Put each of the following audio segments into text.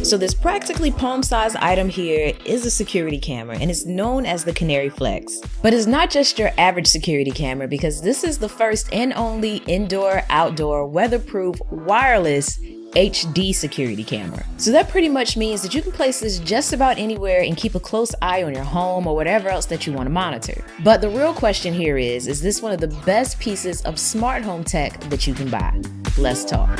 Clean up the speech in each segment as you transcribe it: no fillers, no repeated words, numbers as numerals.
So this practically palm-sized item here is a security camera, and it's known as the Canary Flex. But it's not just your average security camera, because this is the first and only indoor-outdoor weatherproof wireless HD security camera. So that pretty much means that you can place this just about anywhere and keep a close eye on your home or whatever else that you want to monitor. But the real question here is this one of the best pieces of smart home tech that you can buy? Let's talk.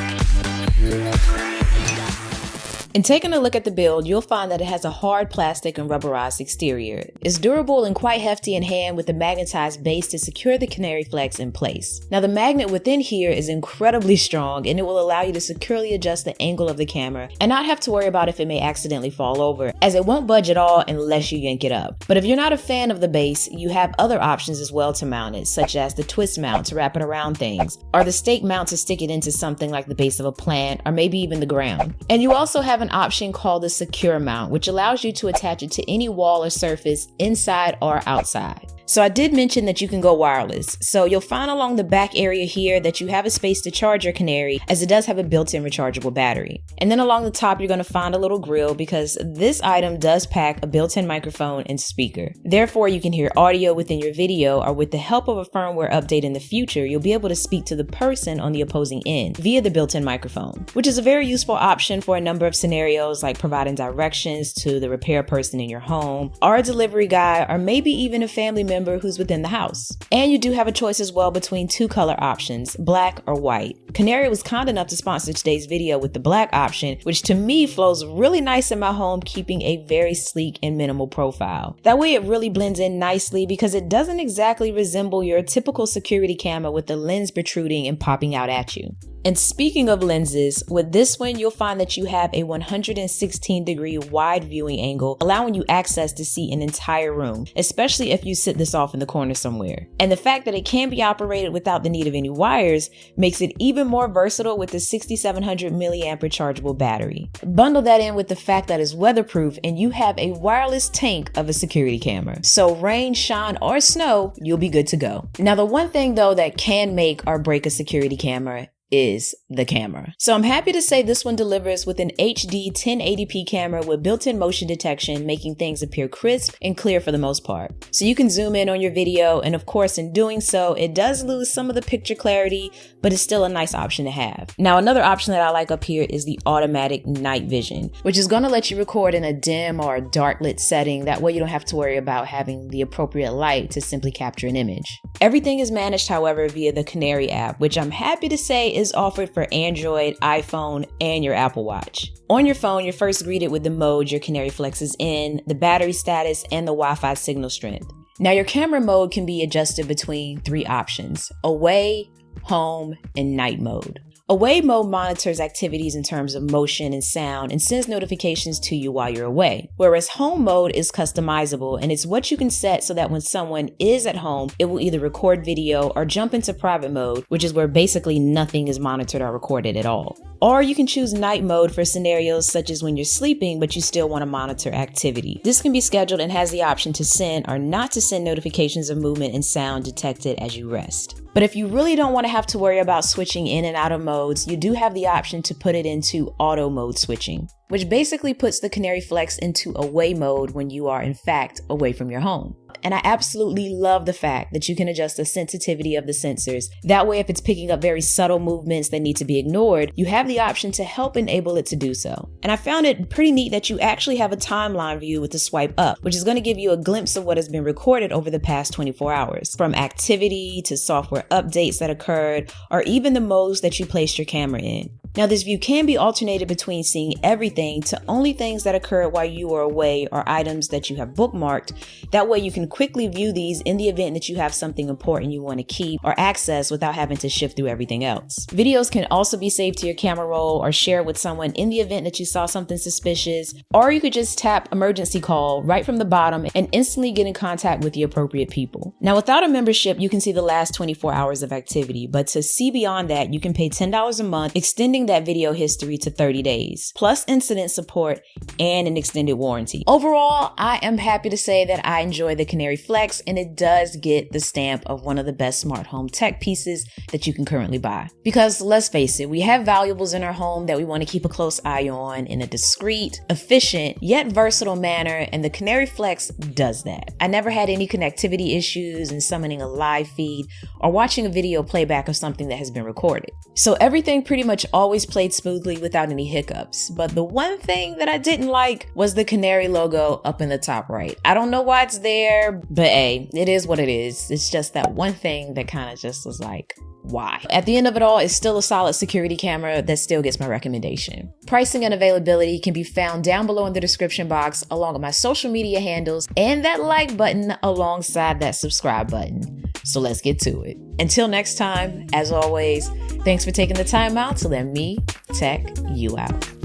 In taking a look at the build, you'll find that it has a hard plastic and rubberized exterior. It's durable and quite hefty in hand with a magnetized base to secure the Canary Flex in place. Now the magnet within here is incredibly strong, and it will allow you to securely adjust the angle of the camera and not have to worry about if it may accidentally fall over, as it won't budge at all unless you yank it up. But if you're not a fan of the base, you have other options as well to mount it, such as the twist mount to wrap it around things, or the stake mount to stick it into something like the base of a plant, or maybe even the ground. And you also have an option called the secure mount, which allows you to attach it to any wall or surface inside or outside. So I did mention that you can go wireless. So you'll find along the back area here that you have a space to charge your Canary, as it does have a built-in rechargeable battery. And then along the top, you're going to find a little grill, because this item does pack a built-in microphone and speaker. Therefore, you can hear audio within your video, or with the help of a firmware update in the future, you'll be able to speak to the person on the opposing end via the built-in microphone, which is a very useful option for a number of scenarios, like providing directions to the repair person in your home, or a delivery guy, or maybe even a family member who's within the house. And you do have a choice as well between two color options, black or white. Canary was kind enough to sponsor today's video with the black option, which to me flows really nice in my home, keeping a very sleek and minimal profile. That way it really blends in nicely, because it doesn't exactly resemble your typical security camera with the lens protruding and popping out at you. And speaking of lenses, with this one, you'll find that you have a 116-degree wide viewing angle, allowing you access to see an entire room, especially if you sit this off in the corner somewhere. And the fact that it can be operated without the need of any wires makes it even more versatile with the 6700 milliamp rechargeable battery. Bundle that in with the fact that it's weatherproof, and you have a wireless tank of a security camera. So rain, shine, or snow, you'll be good to go. Now, the one thing though that can make or break a security camera is the camera. So I'm happy to say this one delivers with an HD 1080p camera with built-in motion detection, making things appear crisp and clear for the most part. So you can zoom in on your video, and of course in doing so, it does lose some of the picture clarity, but it's still a nice option to have. Now another option that I like up here is the automatic night vision, which is going to let you record in a dim or a dark lit setting. That way you don't have to worry about having the appropriate light to simply capture an image. Everything is managed, however, via the Canary app, which I'm happy to say is offered for Android, iPhone, and your Apple Watch. On your phone, you're first greeted with the mode your Canary Flex is in, the battery status, and the Wi-Fi signal strength. Now your camera mode can be adjusted between three options: away, home, and night mode. Away mode monitors activities in terms of motion and sound and sends notifications to you while you're away. Whereas home mode is customizable, and it's what you can set so that when someone is at home, it will either record video or jump into private mode, which is where basically nothing is monitored or recorded at all. Or you can choose night mode for scenarios such as when you're sleeping but you still want to monitor activity. This can be scheduled and has the option to send or not to send notifications of movement and sound detected as you rest. But if you really don't want to have to worry about switching in and out of modes, you do have the option to put it into auto mode switching, which basically puts the Canary Flex into away mode when you are in fact away from your home. And I absolutely love the fact that you can adjust the sensitivity of the sensors. That way, if it's picking up very subtle movements that need to be ignored, you have the option to help enable it to do so. And I found it pretty neat that you actually have a timeline view with the swipe up, which is going to give you a glimpse of what has been recorded over the past 24 hours, from activity to software updates that occurred, or even the modes that you placed your camera in. Now, this view can be alternated between seeing everything to only things that occurred while you were away or items that you have bookmarked. That way you can quickly view these in the event that you have something important you want to keep or access without having to shift through everything else. Videos can also be saved to your camera roll or shared with someone in the event that you saw something suspicious, or you could just tap emergency call right from the bottom and instantly get in contact with the appropriate people. Now, without a membership, you can see the last 24 hours of activity, but to see beyond that, you can pay $10 a month, extending extending that video history to 30 days, plus incident support and an extended warranty. Overall, I am happy to say that I enjoy the Canary Flex, and it does get the stamp of one of the best smart home tech pieces that you can currently buy. Because let's face it, we have valuables in our home that we want to keep a close eye on in a discreet, efficient, yet versatile manner, and the Canary Flex does that. I never had any connectivity issues in summoning a live feed or watching a video playback of something that has been recorded. So everything pretty much always played smoothly without any hiccups. But the one thing that I didn't like was the Canary logo up in the top right. I don't know why it's there, but hey, it is what it is. It's just that one thing that kind of just was like, why? At the end of it all, it's still a solid security camera that still gets my recommendation. Pricing and availability can be found down below in the description box, along with my social media handles and that like button alongside that subscribe button. So let's get to it. Until next time, as always, thanks for taking the time out to let me tech you out.